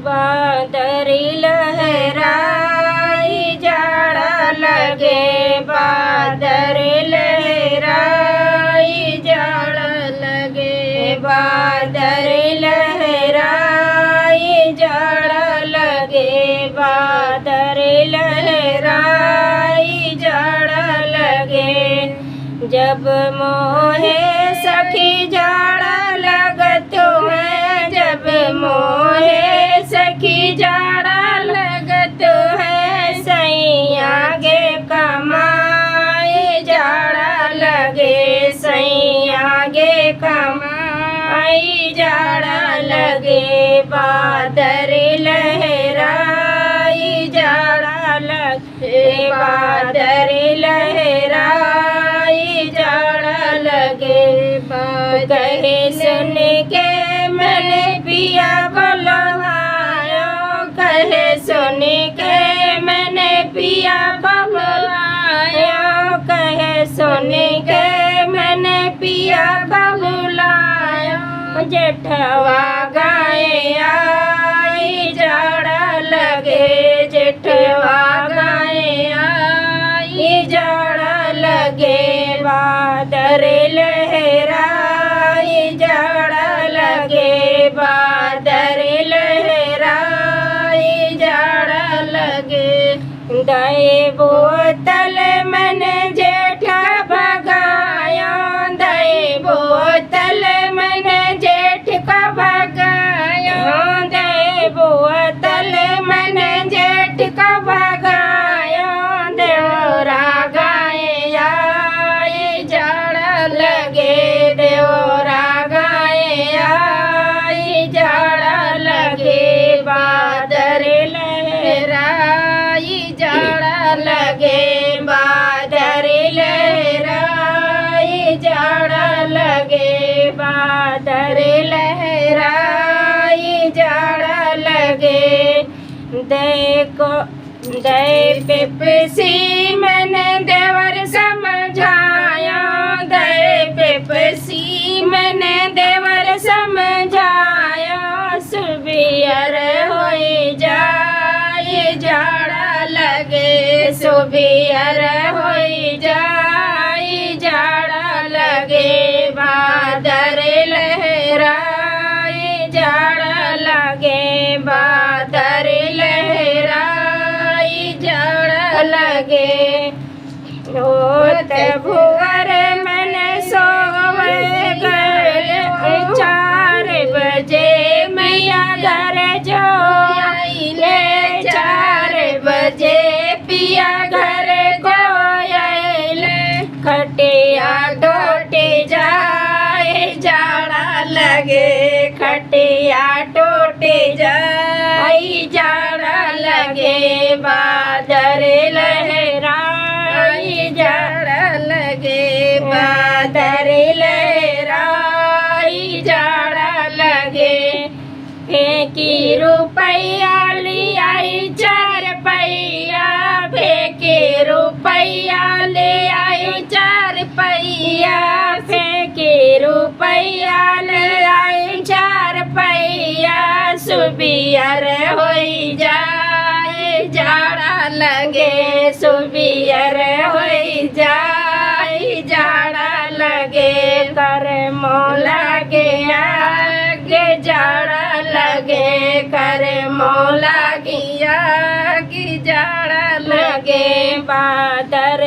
बादरी लहराई जाड़ा लगे, बादरी लहराई जाड़ा लगे, बादरी लहराई जाड़ा लगे, बादरी लहराई जाड़ा लगे। जब मोहे सखी जाड़ा लगत है, जब मोहे सखी जाड़ा लगत है, सैया गे कमाए जाड़ा लगे, सैया गे कमाई जाड़ा लगे, बादरी लहराई जाड़ा लगे, बादरी लहराई जाड़ा लगे। कहे सुन के मैंने पिया बुलवायो, कहे सुन के मैंने पिया बुलवायो, कहे सुन के मैंने पिया बुलायो, जेठवा गाए आई जाड़ा लगे, जेठवा गाए आई जाड़ा लगे, बादरी लहराई जाड़ा लगे, बादरी लहराई जाड़ा लगे। दई बोतल मैंने जेठा भगाया, दई बोतल मैंने जेठ का भगाया, दई बोतल मैंने जेठ का भगाया, देवरा गाए आई जाड़ा लगे, देवरा गाए आई जाड़ा लगे, बादरी लहराई जाड़ा लगे, बादरी लहराई जाड़ा लगे, बादरी लहराई जाड़ा लगे। देखो दे पेप्सी मैंने देवर समझाया, दे पेप्सी मैंने देवर समझाया, सुबियर होई जाए जाड़ा लगे, सुबियर होई जाए जाड़ा लगे, बादरी लहराई जाड़ा लगे, बादरी लहराई जाड़ा लगे। होत भुअर मन सोवे गए, 4 बजे मैया घर जो आइले, 4 बजे पिया घर को आइले, खटिया टूटी जाए जाड़ा लगे, खटिया टूटी जाए जाड़ा लगे, बादरी लहराई जाड़ा लगे, बादरी लहराई जाड़ा लगे। फेंकी रुपया ले आई 4 पैया, फेंकी रुपया ले आई 4 पैया, फेंकी रुपया ले आई 4 पैया, सुबियर होई जाए जाड़ा लगे, सुबियर होई जाए जाड़ा लगे, कर मौला के आगे जाड़ा लगे, कर मौला की आगे जाड़ा लगे, बादर